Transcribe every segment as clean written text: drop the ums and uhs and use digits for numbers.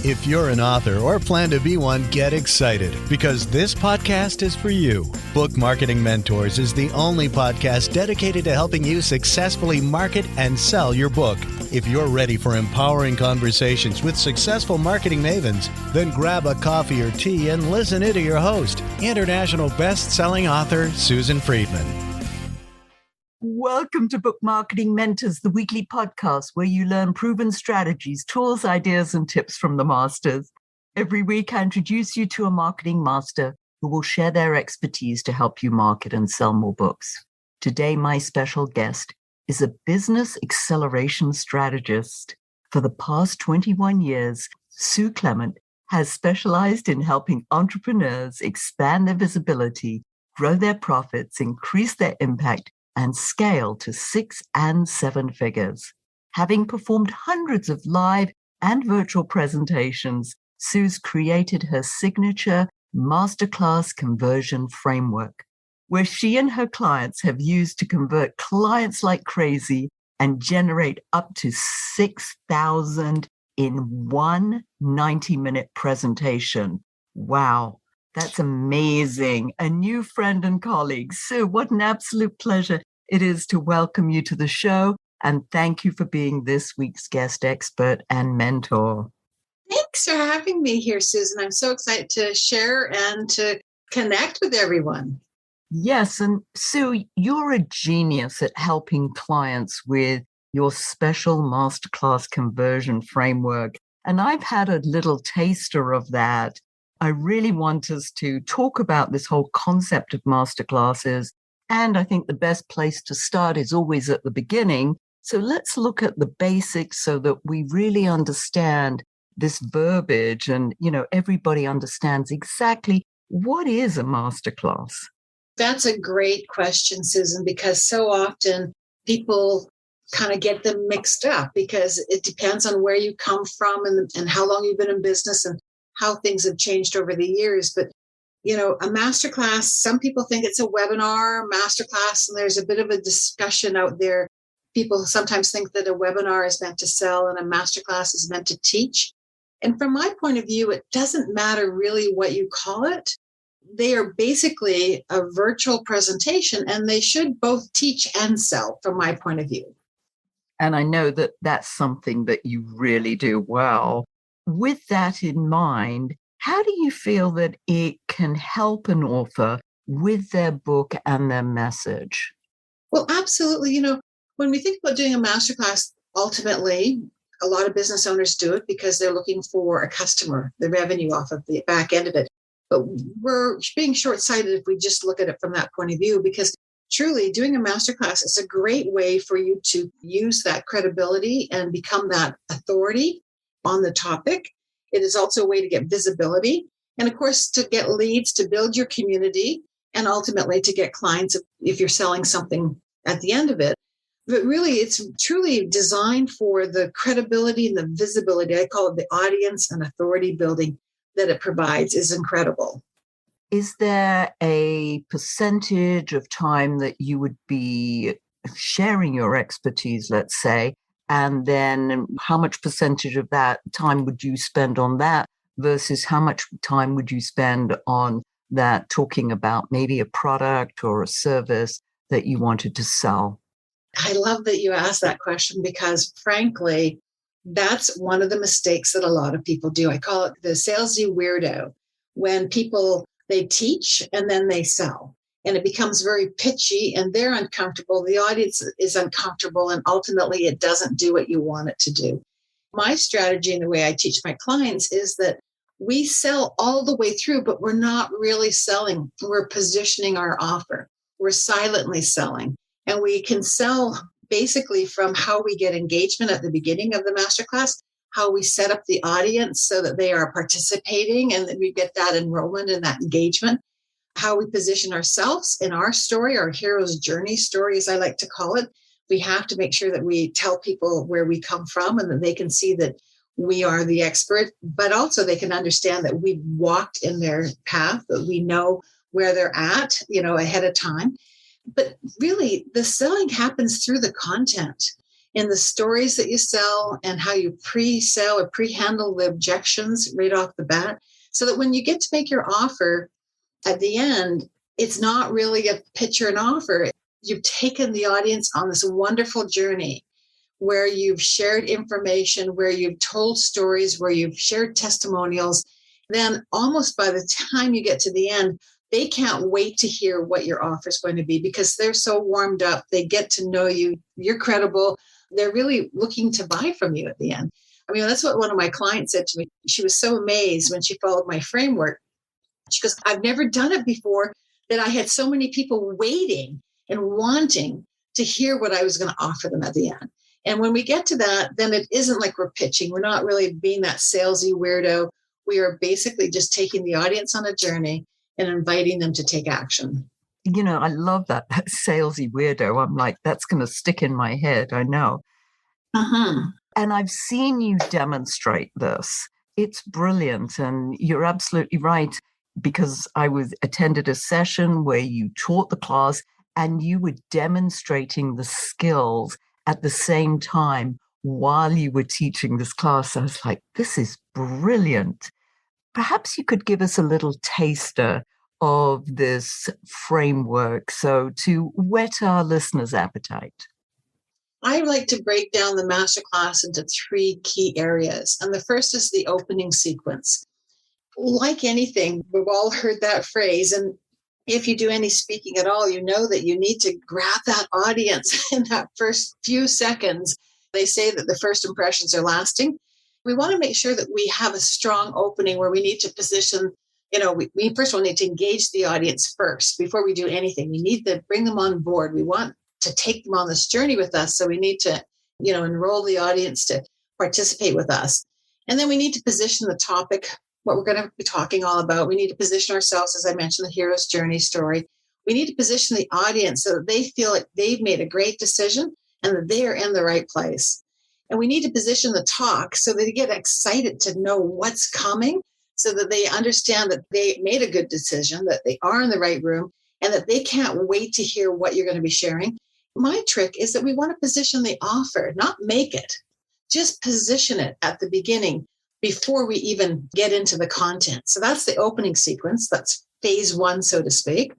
If you're an author or plan to be one, get excited because this podcast is for you. Book Marketing Mentors is the only podcast dedicated to helping you successfully market and sell your book. If you're ready for empowering conversations with successful marketing mavens, then grab a coffee or tea and listen in to your host, international best-selling author Susan Friedman. Welcome to Book Marketing Mentors, the weekly podcast where you learn proven strategies, tools, ideas, and tips from the masters. Every week, I introduce you to a marketing master who will share their expertise to help you market and sell more books. Today, my special guest is a business acceleration strategist. For the past 21 years, Sue Clement has specialized in helping entrepreneurs expand their visibility, grow their profits, increase their impact, and scale to 6 and 7 figures. Having performed hundreds of live and virtual presentations, Sue's created her signature Masterclass conversion framework, where she and her clients have used to convert clients like crazy and generate up to 6,000 in one 90-minute presentation. Wow. That's amazing. A new friend and colleague. Sue, what an absolute pleasure it is to welcome you to the show. And thank you for being this week's guest expert and mentor. Thanks for having me here, Susan. I'm so excited to share and to connect with everyone. Yes. And Sue, you're a genius at helping clients with your special Masterclass conversion framework. And I've had a little taster of that. I really want us to talk about this whole concept of masterclasses. And I think the best place to start is always at the beginning. So let's look at the basics so that we really understand this verbiage and, everybody understands exactly what is a masterclass. That's a great question, Susan, because so often people kind of get them mixed up because it depends on where you come from and how long you've been in business and how things have changed over the years. But, a masterclass, some people think it's a webinar, masterclass, and there's a bit of a discussion out there. People sometimes think that a webinar is meant to sell and a masterclass is meant to teach. And from my point of view, it doesn't matter really what you call it. They are basically a virtual presentation and they should both teach and sell from my point of view. And I know that that's something that you really do well. With that in mind, how do you feel that it can help an author with their book and their message? Well, absolutely. When we think about doing a masterclass, ultimately, a lot of business owners do it because they're looking for a customer, the revenue off of the back end of it. But we're being short-sighted if we just look at it from that point of view, because truly doing a masterclass is a great way for you to use that credibility and become that authority on the topic. It is also a way to get visibility and, of course, to get leads, to build your community, and ultimately to get clients if you're selling something at the end of it. But really, it's truly designed for the credibility and the visibility. I call it the audience and authority building that it provides is incredible. Is there a percentage of time that you would be sharing your expertise, let's say, and then how much percentage of that time would you spend on that versus how much time would you spend on that talking about maybe a product or a service that you wanted to sell? I love that you asked that question because, frankly, that's one of the mistakes that a lot of people do. I call it the Salesy weirdo. When people, they teach and then they sell. And it becomes very pitchy and they're uncomfortable. The audience is uncomfortable and ultimately it doesn't do what you want it to do. My strategy and the way I teach my clients is that we sell all the way through, but we're not really selling. We're positioning our offer. We're silently selling. And we can sell basically from how we get engagement at the beginning of the masterclass, how we set up the audience so that they are participating and that we get that enrollment and that engagement, how we position ourselves in our story, our hero's journey story, as I like to call it. We have to make sure that we tell people where we come from and that they can see that we are the expert, but also they can understand that we've walked in their path, that we know where they're at, ahead of time. But really, the selling happens through the content. in the stories that you sell and how you pre-sell or pre-handle the objections right off the bat, so that when you get to make your offer at the end, it's not really a pitch or an offer. You've taken the audience on this wonderful journey where you've shared information, where you've told stories, where you've shared testimonials. Then almost by the time you get to the end, they can't wait to hear what your offer is going to be because they're so warmed up. They get to know you. You're credible. They're really looking to buy from you at the end. I mean, that's what one of my clients said to me. She was so amazed when she followed my framework. She goes, I've never done it before, that I had so many people waiting and wanting to hear what I was going to offer them at the end. And when we get to that, then it isn't like we're pitching. We're not really being that salesy weirdo. We are basically just taking the audience on a journey and inviting them to take action. You know, I love that salesy weirdo. I'm like, that's going to stick in my head. I know. And I've seen you demonstrate this. It's brilliant. And you're absolutely right, because I attended a session where you taught the class and you were demonstrating the skills at the same time while you were teaching this class. I was like, this is brilliant. Perhaps you could give us a little taster of this framework, so to whet our listeners' appetite. I like to break down the masterclass into 3 key areas. And the first is the opening sequence. Like anything, we've all heard that phrase. And if you do any speaking at all, you know that you need to grab that audience in that first few seconds. They say that the first impressions are lasting. We want to make sure that we have a strong opening where we need to position, we first of all need to engage the audience first before we do anything. We need to bring them on board. We want to take them on this journey with us. So we need to, enroll the audience to participate with us. And then we need to position the topic, what we're going to be talking all about. We need to position ourselves, as I mentioned, the hero's journey story. We need to position the audience so that they feel like they've made a great decision and that they are in the right place. And we need to position the talk so that they get excited to know what's coming, so that they understand that they made a good decision, that they are in the right room, and that they can't wait to hear what you're going to be sharing. My trick is that we want to position the offer, not make it. Just position it at the beginning before we even get into the content. So that's the opening sequence. That's phase 1, so to speak.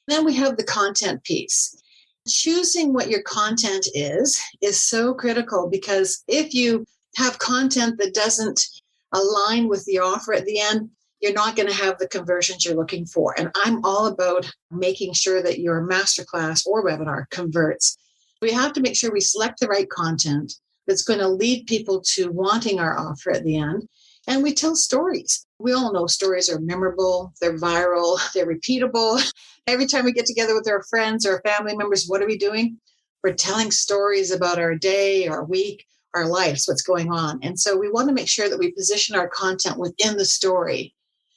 Then we have the content piece. Choosing what your content is so critical, because if you have content that doesn't align with the offer at the end, you're not going to have the conversions you're looking for. And I'm all about making sure that your masterclass or webinar converts. We have to make sure we select the right content that's going to lead people to wanting our offer at the end. And we tell stories. We all know stories are memorable, they're viral, they're repeatable. Every time we get together with our friends or family members, what are we doing? We're telling stories about our day, our week, our lives, what's going on. And so we want to make sure that we position our content within the story.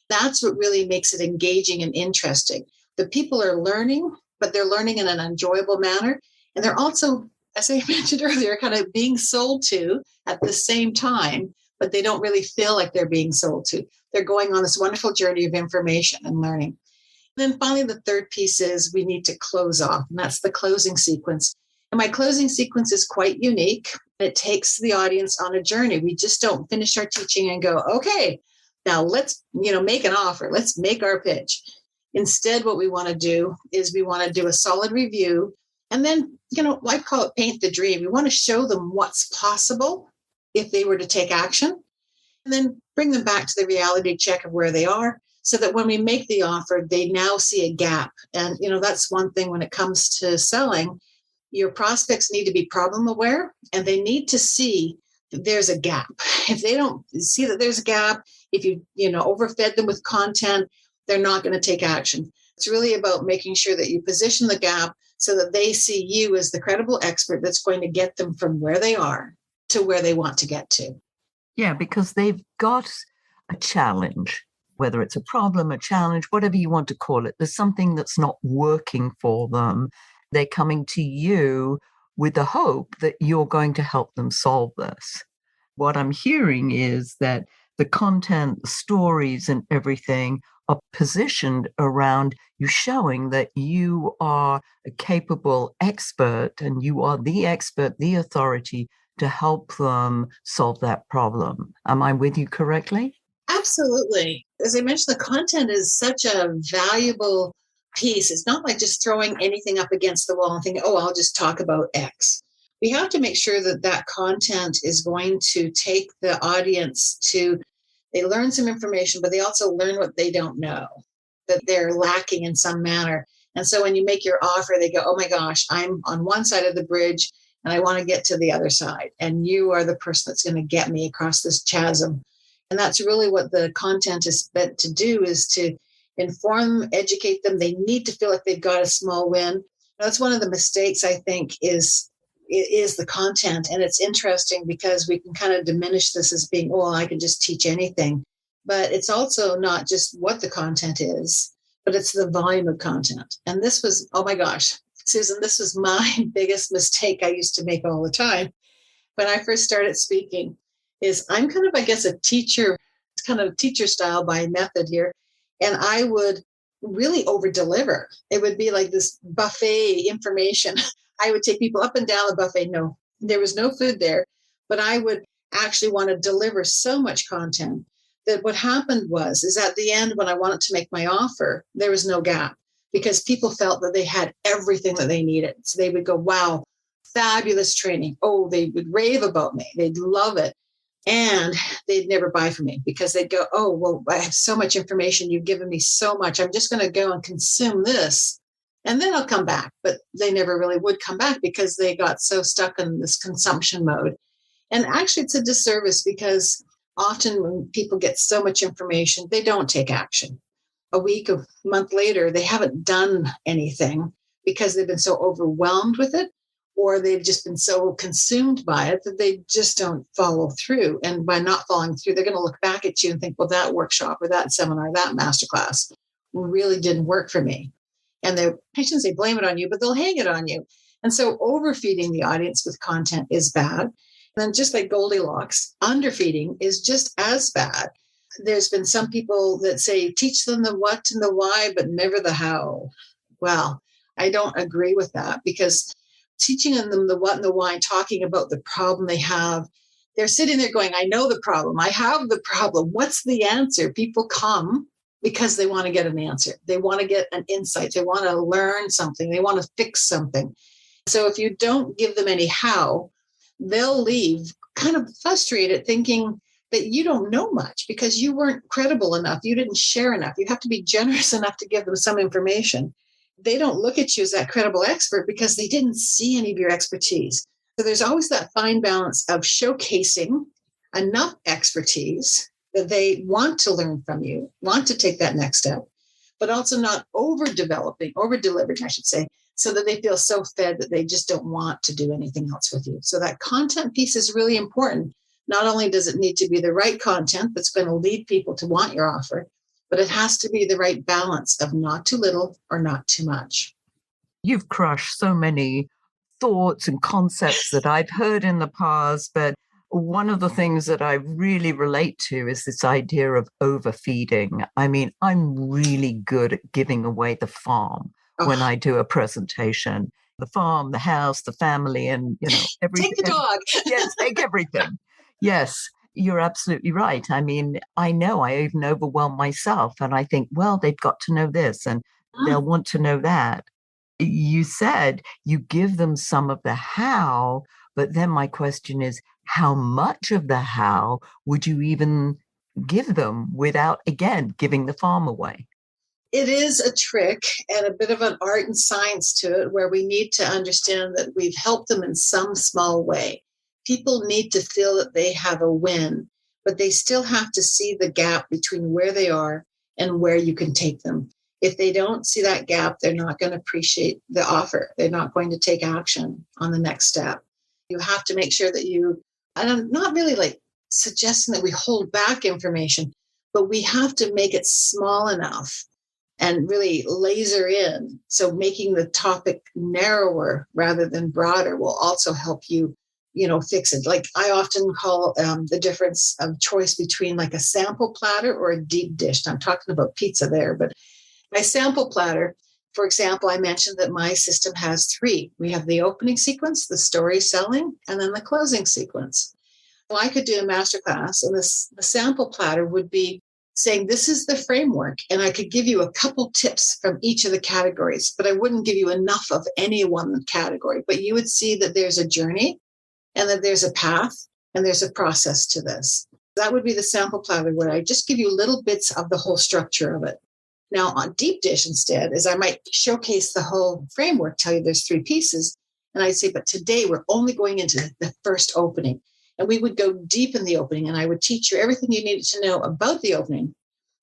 That's what really makes it engaging and interesting. The people are learning, but they're learning in an enjoyable manner. And they're also, as I mentioned earlier, kind of being sold to at the same time, but they don't really feel like they're being sold to. They're going on this wonderful journey of information and learning. And then finally, the third piece is we need to close off, and that's the closing sequence. And my closing sequence is quite unique. It takes the audience on a journey. We just don't finish our teaching and go, okay, now let's, make an offer. Let's make our pitch. Instead, what we want to do is we want to do a solid review. And then, I call it paint the dream. We want to show them what's possible if they were to take action, and then bring them back to the reality check of where they are, so that when we make the offer, they now see a gap. And, that's one thing when it comes to selling. Your prospects need to be problem aware, and they need to see that there's a gap. If they don't see that there's a gap, if you, overfed them with content, they're not going to take action. It's really about making sure that you position the gap so that they see you as the credible expert that's going to get them from where they are to where they want to get to. Yeah, because they've got a challenge, whether it's a problem, a challenge, whatever you want to call it. There's something that's not working for them. They're coming to you with the hope that you're going to help them solve this. What I'm hearing is that the content, the stories and everything are positioned around you showing that you are a capable expert and you are the expert, the authority to help them solve that problem. Am I with you correctly? Absolutely. As I mentioned, the content is such a valuable piece. It's not like just throwing anything up against the wall and thinking, oh, I'll just talk about X. We have to make sure that that content is going to take the audience to, they learn some information, but they also learn what they don't know, that they're lacking in some manner. And so when you make your offer, they go, oh my gosh, I'm on one side of the bridge and I want to get to the other side. And you are the person that's going to get me across this chasm. And that's really what the content is meant to do, is to inform, educate them. They need to feel like they've got a small win. That's one of the mistakes, I think, is the content. And it's interesting because we can kind of diminish this as being, oh, I can just teach anything. But it's also not just what the content is, but it's the volume of content. And this was, oh my gosh, Susan, this was my biggest mistake I used to make all the time when I first started speaking. Is I'm kind of, I guess, a teacher, kind of teacher style by method here. And I would really over deliver. It would be like this buffet information. I would take people up and down the buffet. No, there was no food there, but I would actually want to deliver so much content that what happened is at the end, when I wanted to make my offer, there was no gap because people felt that they had everything that they needed. So they would go, wow, fabulous training. Oh, they would rave about me. They'd love it. And they'd never buy from me because they'd go, oh, well, I have so much information. You've given me so much. I'm just going to go and consume this. And then I'll come back. But they never really would come back because they got so stuck in this consumption mode. And actually, it's a disservice because often when people get so much information, they don't take action. A week, a month later, they haven't done anything because they've been so overwhelmed with it, or they've just been so consumed by it that they just don't follow through. And by not following through, they're going to look back at you and think, well, that workshop or that seminar, that masterclass really didn't work for me. And I shouldn't say blame it on you, but they'll hang it on you. And so overfeeding the audience with content is bad. And then just like Goldilocks, underfeeding is just as bad. There's been some people that say, teach them the what and the why, but never the how. Well, I don't agree with that because teaching them the what and the why, talking about the problem they have, they're sitting there going, I know the problem. I have the problem. What's the answer? People come because they want to get an answer. They want to get an insight. They want to learn something. They want to fix something. So if you don't give them any how, they'll leave kind of frustrated thinking that you don't know much because you weren't credible enough. You didn't share enough. You have to be generous enough to give them some information. They don't look at you as that credible expert because they didn't see any of your expertise. So there's always that fine balance of showcasing enough expertise that they want to learn from you, want to take that next step, but also not over-delivering, I should say, so that they feel so fed that they just don't want to do anything else with you. So that content piece is really important. Not only does it need to be the right content that's going to lead people to want your offer, but it has to be the right balance of not too little or not too much. You've crushed so many thoughts and concepts that I've heard in the past, but one of the things that I really relate to is this idea of overfeeding. I mean, I'm really good at giving away the farm when I do a presentation. The farm, the house, the family, and, everything. Take the dog. Yes, take everything. Yes. You're absolutely right. I mean, I know I even overwhelm myself and I think, well, they've got to know this and they'll want to know that. You said you give them some of the how, but then my question is, how much of the how would you even give them without, again, giving the farm away? It is a trick and a bit of an art and science to it where we need to understand that we've helped them in some small way. People need to feel that they have a win, but they still have to see the gap between where they are and where you can take them. If they don't see that gap, they're not going to appreciate the offer. They're not going to take action on the next step. You have to make sure that and I'm not really like suggesting that we hold back information, but we have to make it small enough and really laser in. So making the topic narrower rather than broader will also help you fix it. Like I often call the difference of choice between like a sample platter or a deep dish. I'm talking about pizza there, but my sample platter, for example, I mentioned that my system has 3. We have the opening sequence, the story selling, and then the closing sequence. Well, I could do a masterclass, and the sample platter would be saying, this is the framework. And I could give you a couple tips from each of the categories, but I wouldn't give you enough of any one category. But you would see that there's a journey and that there's a path and there's a process to this. That would be the sample platter where I just give you little bits of the whole structure of it. Now on deep dish instead is I might showcase the whole framework, tell you there's 3 pieces. And I'd say, but today we're only going into the first opening. And we would go deep in the opening and I would teach you everything you needed to know about the opening,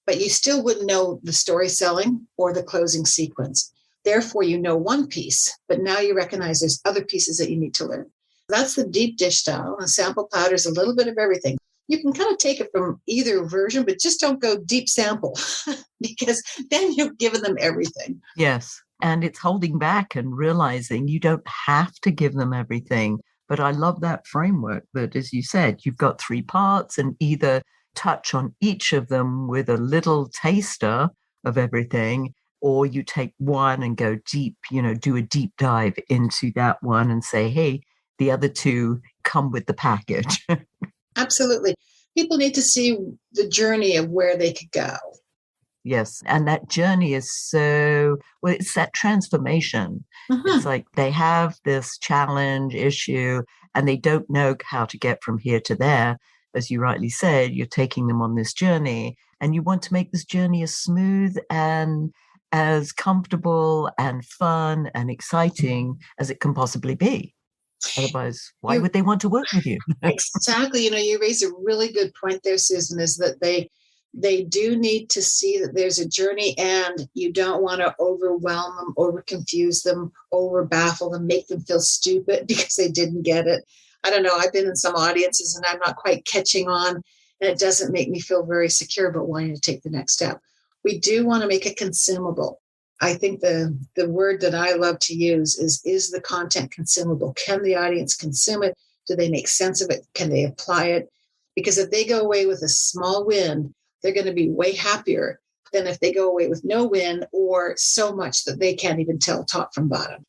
but you still wouldn't know the story selling or the closing sequence. Therefore, you know one piece, but now you recognize there's other pieces that you need to learn. That's the deep dish style. And sample platter is a little bit of everything. You can kind of take it from either version, but just don't go deep sample because then you've given them everything. Yes. And it's holding back and realizing you don't have to give them everything. But I love that framework that, as you said, you've got 3 parts and either touch on each of them with a little taster of everything, or you take one and go deep, do a deep dive into that one and say, hey, the other 2 come with the package. Absolutely. People need to see the journey of where they could go. Yes. And that journey is it's that transformation. Mm-hmm. It's like they have this challenge issue and they don't know how to get from here to there. As you rightly said, you're taking them on this journey and you want to make this journey as smooth and as comfortable and fun and exciting as it can possibly be. Otherwise, why would they want to work with you? Exactly. You raise a really good point there, Susan, is that they do need to see that there's a journey and you don't want to overwhelm them, over confuse them, over baffle them, make them feel stupid because they didn't get it. I don't know. I've been in some audiences and I'm not quite catching on and it doesn't make me feel very secure about wanting to take the next step. We do want to make it consumable. I think the word that I love to use is the content consumable? Can the audience consume it? Do they make sense of it? Can they apply it? Because if they go away with a small win, they're going to be way happier than if they go away with no win or so much that they can't even tell top from bottom.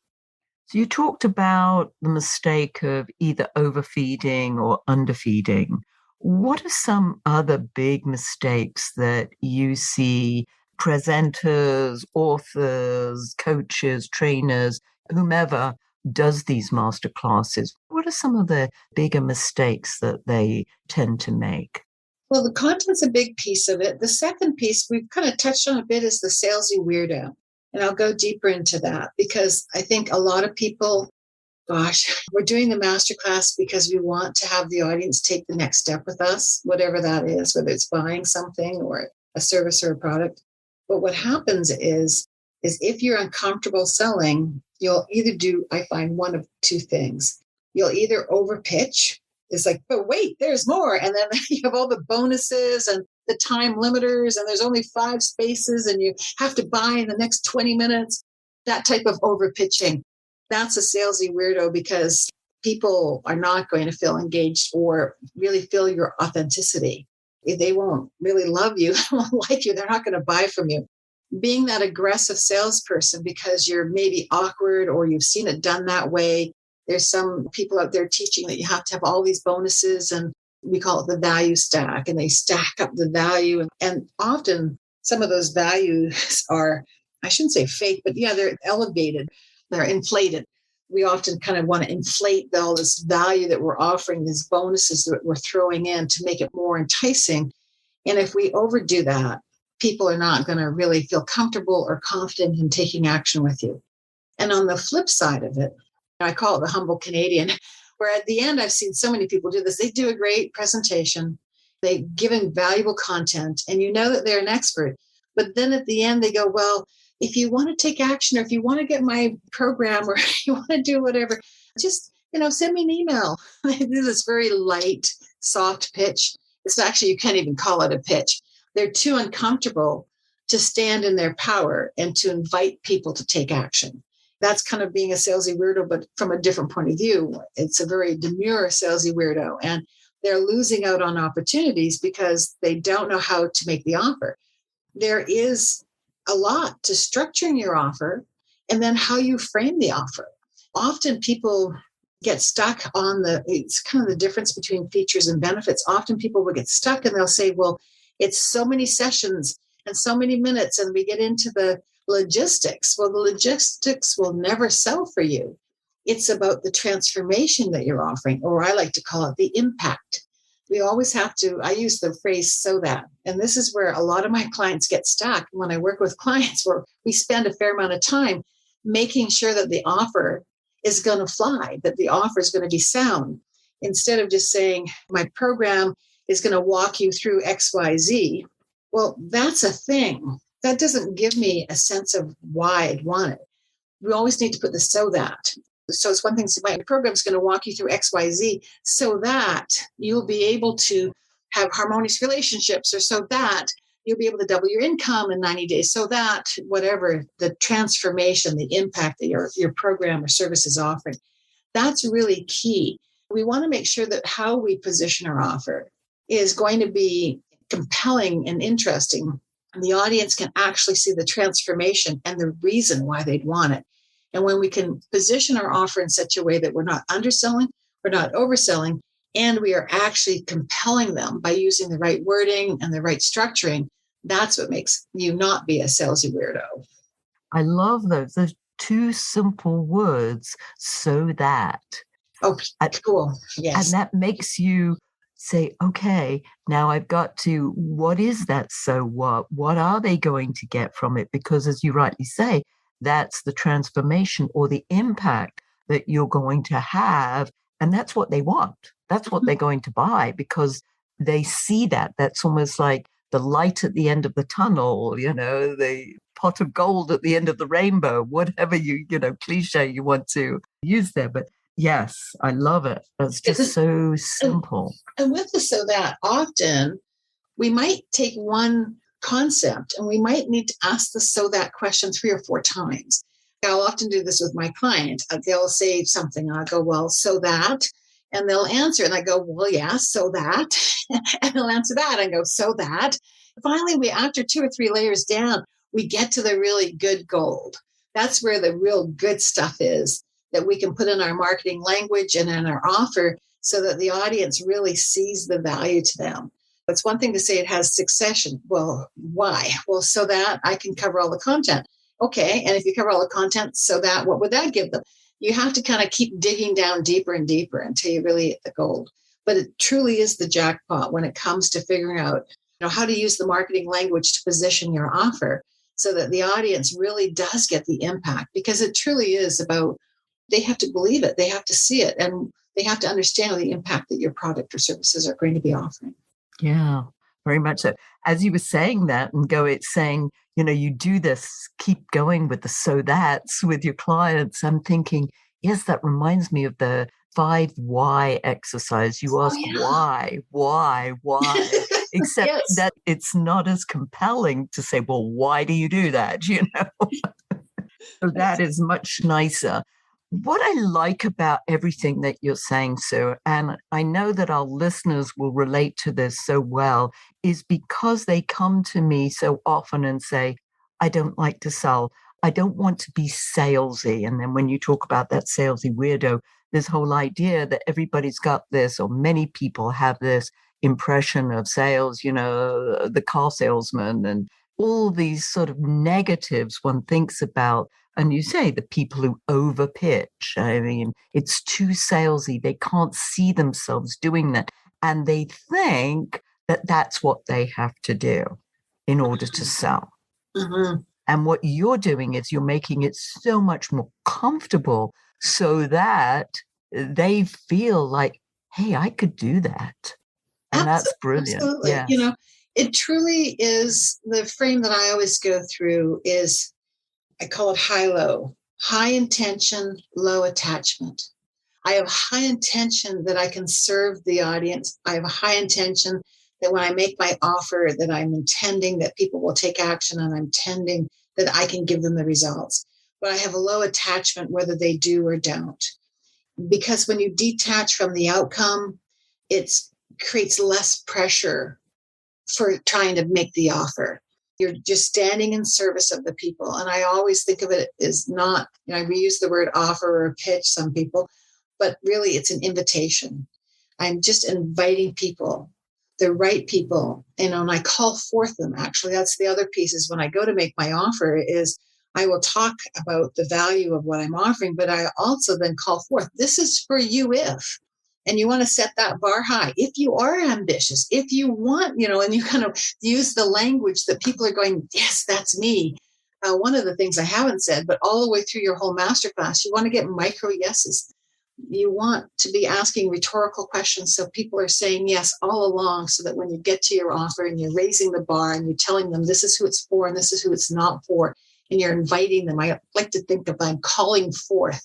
So you talked about the mistake of either overfeeding or underfeeding. What are some other big mistakes that you see presenters, authors, coaches, trainers, whomever does these master classes? What are some of the bigger mistakes that they tend to make? Well, the content's a big piece of it. The second piece we've kind of touched on a bit is the salesy weirdo. And I'll go deeper into that because I think a lot of people, we're doing the masterclass because we want to have the audience take the next step with us, whatever that is, whether it's buying something or a service or a product. But what happens is if you're uncomfortable selling, you'll either do, I find, one of 2 things. You'll either overpitch. It's like, but wait, there's more. And then you have all the bonuses and the time limiters, and there's only 5 spaces, and you have to buy in the next 20 minutes. That type of overpitching. That's a salesy weirdo because people are not going to feel engaged or really feel your authenticity. They won't really love you, they won't like you, they're not going to buy from you. Being that aggressive salesperson because you're maybe awkward or you've seen it done that way. There's some people out there teaching that you have to have all these bonuses, and we call it the value stack, and they stack up the value. And often some of those values are, I shouldn't say fake, but yeah, they're elevated, they're inflated. We often kind of want to inflate all this value that we're offering, these bonuses that we're throwing in to make it more enticing. And if we overdo that, people are not going to really feel comfortable or confident in taking action with you. And on the flip side of it, I call it the humble Canadian, where at the end, I've seen so many people do this. They do a great presentation. They've given valuable content, and you know that they're an expert. But then at the end, they go, well, if you want to take action, or if you want to get my program, or you want to do whatever, just, send me an email. They do this very light, soft pitch. It's actually, you can't even call it a pitch. They're too uncomfortable to stand in their power and to invite people to take action. that's kind of being a salesy weirdo, but from a different point of view. It's a very demure salesy weirdo. And they're losing out on opportunities because they don't know how to make the offer. There is a lot to structuring your offer and then how you frame the offer. Often people get stuck on it's kind of the difference between features and benefits. Often people will get stuck and they'll say, well, it's so many sessions and so many minutes, and we get into the logistics. Well, the logistics will never sell for you. It's about the transformation that you're offering, or I like to call it the impact. We always have to, I use the phrase so that, and this is where a lot of my clients get stuck. When I work with clients where we spend a fair amount of time making sure that the offer is going to fly, that the offer is going to be sound, instead of just saying my program is going to walk you through XYZ. Well, that's a thing. That doesn't give me a sense of why I'd want it. We always need to put the so that. So it's one thing to say, my program is going to walk you through XYZ so that you'll be able to have harmonious relationships, or so that you'll be able to double your income in 90 days, so that whatever the transformation, the impact that your program or service is offering, that's really key. We want to make sure that how we position our offer is going to be compelling and interesting. And the audience can actually see the transformation and the reason why they'd want it. And when we can position our offer in such a way that we're not underselling, we're not overselling, and we are actually compelling them by using the right wording and the right structuring, that's what makes you not be a salesy weirdo. I love those. Those two simple words, so that. Oh, cool. Yes. And that makes you say, okay, now I've got to, what is that so what? What are they going to get from it? Because as you rightly say, that's the transformation or the impact that you're going to have. And that's what they want. That's what they're going to buy, because they see that. That's almost like the light at the end of the tunnel, the pot of gold at the end of the rainbow, whatever cliche you want to use there. But yes, I love it. It's just so simple. And with the so that, often we might take one concept and we might need to ask the so that question 3 or 4 times. I'll often do this with my client. They'll say something and I'll go, well, so that, and they'll answer. And I go, well, yeah, so that, and they'll answer that and go, so that. Finally, we, after 2 or 3 layers down, we get to the really good gold. That's where the real good stuff is, that we can put in our marketing language and in our offer so that the audience really sees the value to them. It's one thing to say it has succession. Well, why? Well, so that I can cover all the content. Okay. And if you cover all the content, so that, what would that give them? You have to kind of keep digging down deeper and deeper until you really hit the gold. But it truly is the jackpot when it comes to figuring out, how to use the marketing language to position your offer so that the audience really does get the impact, because it truly is about, they have to believe it. They have to see it. And they have to understand the impact that your product or services are going to be offering. Yeah, very much so. As you were saying that and saying, you do this, keep going with the so that's with your clients. I'm thinking, yes, that reminds me of the 5 why exercise. You ask why, except yes. that it's not as compelling to say, well, why do you do that? So that is much nicer. What I like about everything that you're saying, Sue, and I know that our listeners will relate to this so well, is because they come to me so often and say, I don't like to sell. I don't want to be salesy. And then when you talk about that salesy weirdo, this whole idea that everybody's got this, or many people have this impression of sales, the car salesman and all these sort of negatives one thinks about. And you say the people who overpitch, I mean, it's too salesy. They can't see themselves doing that. And they think that that's what they have to do in order to sell. Mm-hmm. And what you're doing is you're making it so much more comfortable so that they feel like, hey, I could do that. And that's brilliant. Absolutely. Yes. It truly is, the frame that I always go through is, I call it Hilo, high intention, low attachment. I have high intention that I can serve the audience. I have a high intention that when I make my offer, that I'm intending that people will take action, and I'm intending that I can give them the results. but I have a low attachment whether they do or don't. Because when you detach from the outcome, it creates less pressure for trying to make the offer. You're just standing in service of the people. And I always think of it as not, we use the word offer or pitch, some people, but really it's an invitation. I'm just inviting people, the right people, and I call forth them. Actually, that's the other piece is when I go to make my offer is I will talk about the value of what I'm offering, but I also then call forth, this is for you if. And you want to set that bar high. If you are ambitious, if you want, and you kind of use the language that people are going, yes, that's me. One of the things I haven't said, but all the way through your whole masterclass, you want to get micro yeses. You want to be asking rhetorical questions so people are saying yes all along, so that when you get to your offer and you're raising the bar and you're telling them this is who it's for and this is who it's not for, and you're inviting them. I like to think of I'm calling forth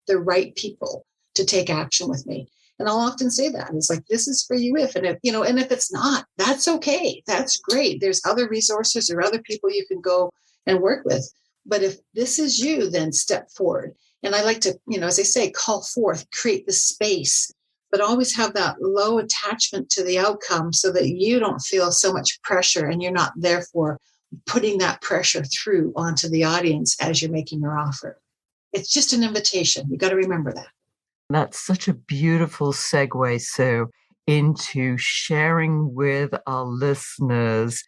the right people to take action with me. And I'll often say that. And it's like, this is for you if, and if, and if it's not, that's okay. That's great. There's other resources or other people you can go and work with. But if this is you, then step forward. And I like to, as I say, call forth, create the space, but always have that low attachment to the outcome so that you don't feel so much pressure and you're not therefore putting that pressure through onto the audience as you're making your offer. It's just an invitation. You got to remember that. That's such a beautiful segue, Sue, into sharing with our listeners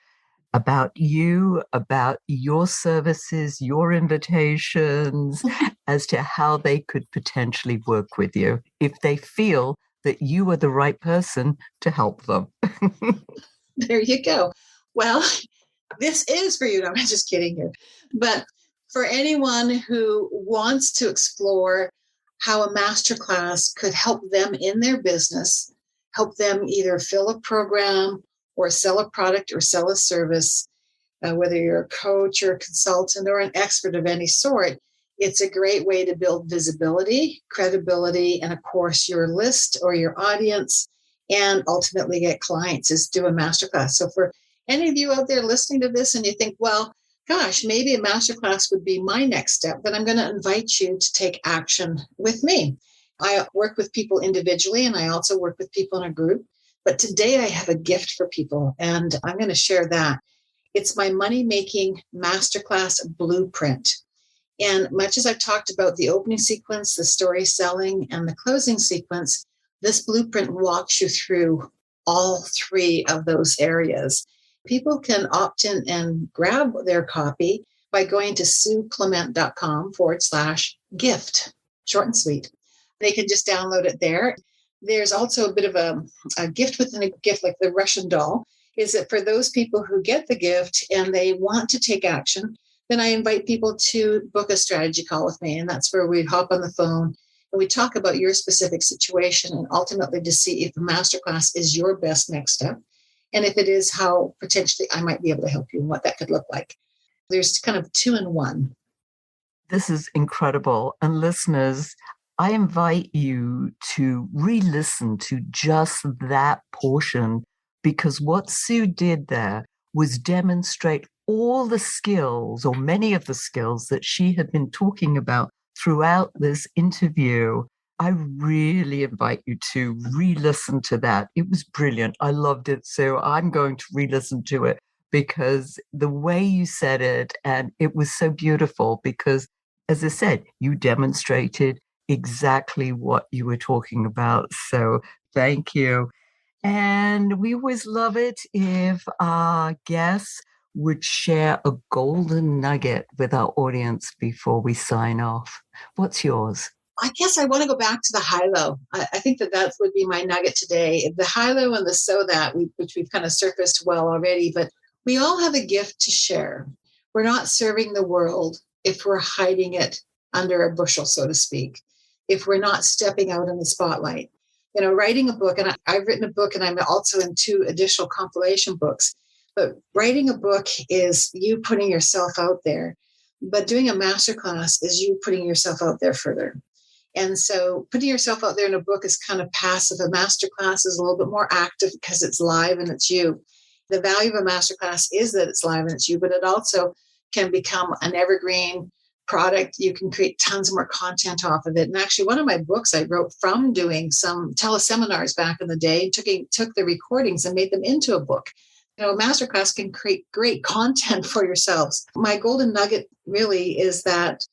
about you, about your services, your invitations, as to how they could potentially work with you if they feel that you are the right person to help them. There you go. Well, this is for you. No, I'm just kidding here. But for anyone who wants to explore how a masterclass could help them in their business, help them either fill a program or sell a product or sell a service, whether you're a coach or a consultant or an expert of any sort, it's a great way to build visibility, credibility, and of course, your list or your audience, and ultimately get clients is do a masterclass. So for any of you out there listening to this and you think, well, gosh, maybe a masterclass would be my next step, then I'm going to invite you to take action with me. I work with people individually, and I also work with people in a group. But today I have a gift for people, and I'm going to share that. It's my money-making masterclass blueprint. And much as I've talked about the opening sequence, the story selling, and the closing sequence, this blueprint walks you through all three of those areas. People can opt in and grab their copy by going to sueclement.com/gift, short and sweet. They can just download it there. There's also a bit of a gift within a gift, like the Russian doll, is that for those people who get the gift and they want to take action, then I invite people to book a strategy call with me. And that's where we hop on the phone and we talk about your specific situation and ultimately to see if the masterclass is your best next step. And if it is, how potentially I might be able to help you and what that could look like. There's kind of 2 in 1. This is incredible. And listeners, I invite you to re-listen to just that portion, because what Sue did there was demonstrate all the skills, or many of the skills, that she had been talking about throughout this interview. I really invite you to re-listen to that. It was brilliant. I loved it. So I'm going to re-listen to it because the way you said it, and it was so beautiful because, as I said, you demonstrated exactly what you were talking about. So thank you. And we always love it if our guests would share a golden nugget with our audience before we sign off. What's yours? I guess I want to go back to the Hilo. I think that would be my nugget today. The Hilo and the so that, which we've kind of surfaced well already, but we all have a gift to share. We're not serving the world if we're hiding it under a bushel, so to speak, if we're not stepping out in the spotlight. Writing a book, and I've written a book, and I'm also in 2 additional compilation books, but writing a book is you putting yourself out there, but doing a masterclass is you putting yourself out there further. And so putting yourself out there in a book is kind of passive. A masterclass is a little bit more active because it's live and it's you. The value of a masterclass is that it's live and it's you, but it also can become an evergreen product, you can create tons more content off of it. And actually, one of my books I wrote from doing some teleseminars back in the day, took the recordings and made them into a book. Masterclass can create great content for yourselves. My golden nugget really is that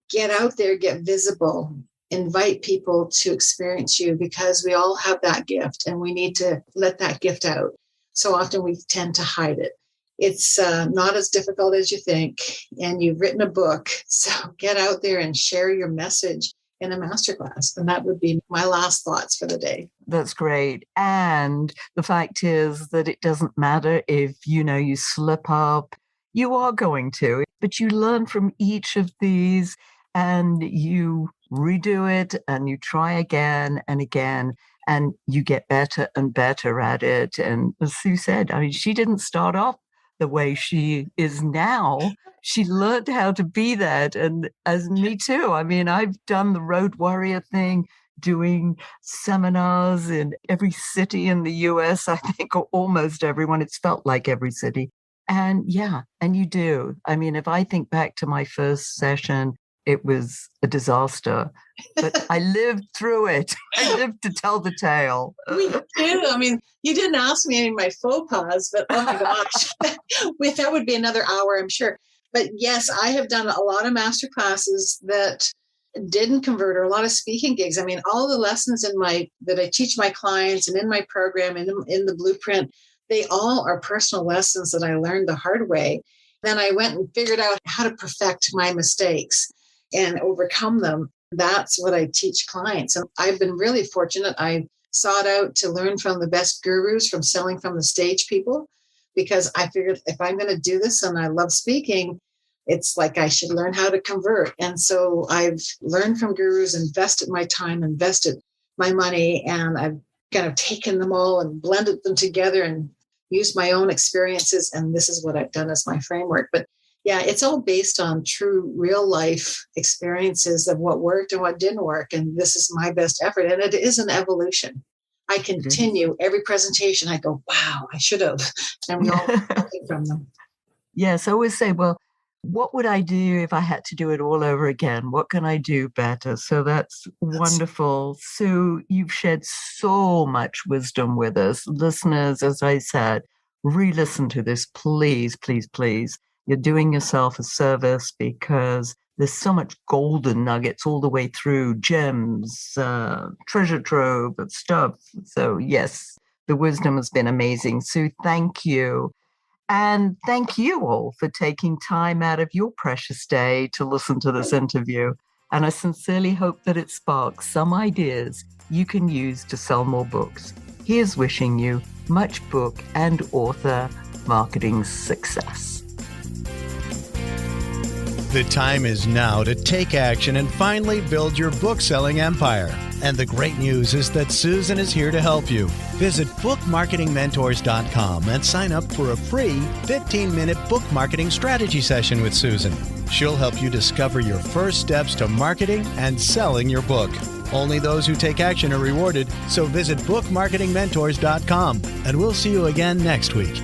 get out there, get visible, invite people to experience you, because we all have that gift and we need to let that gift out. So often we tend to hide it. It's not as difficult as you think, and you've written a book. So get out there and share your message in a masterclass. And that would be my last thoughts for the day. That's great. And the fact is that it doesn't matter if, you slip up, you are going to, but you learn from each of these and you redo it and you try again and again. And you get better and better at it. And as Sue said, she didn't start off the way she is now. She learned how to be that. And as me too, I've done the road warrior thing, doing seminars in every city in the US, I think, or almost everyone. It's felt like every city. And you do. If I think back to my first session, it was a disaster, but I lived through it. I lived to tell the tale. We do. You didn't ask me any of my faux pas, but oh my gosh, that would be another hour, I'm sure. But yes, I have done a lot of master classes that didn't convert, or a lot of speaking gigs. All the lessons that I teach my clients and in my program and in the blueprint, they all are personal lessons that I learned the hard way. Then I went and figured out how to perfect my mistakes and overcome them. That's what I teach clients. And I've been really fortunate. I sought out to learn from the best gurus, from selling from the stage people, because I figured if I'm going to do this and I love speaking, it's like I should learn how to convert. And so I've learned from gurus, invested my time, invested my money, and I've kind of taken them all and blended them together and used my own experiences. And this is what I've done as my framework. But yeah, it's all based on true real life experiences of what worked and what didn't work. And this is my best effort. And it is an evolution. I continue every presentation. I go, wow, I should have. And we all learn from them. Yes, I always say, well, what would I do if I had to do it all over again? What can I do better? So that's wonderful. Sue, you've shared so much wisdom with us. Listeners, as I said, re-listen to this, please, please, please. You're doing yourself a service, because there's so much golden nuggets all the way through, gems, treasure trove of stuff. So yes, the wisdom has been amazing. Sue, thank you. And thank you all for taking time out of your precious day to listen to this interview. And I sincerely hope that it sparks some ideas you can use to sell more books. Here's wishing you much book and author marketing success. The time is now to take action and finally build your book-selling empire. And the great news is that Susan is here to help you. Visit bookmarketingmentors.com and sign up for a free 15-minute book marketing strategy session with Susan. She'll help you discover your first steps to marketing and selling your book. Only those who take action are rewarded, so visit bookmarketingmentors.com, and we'll see you again next week.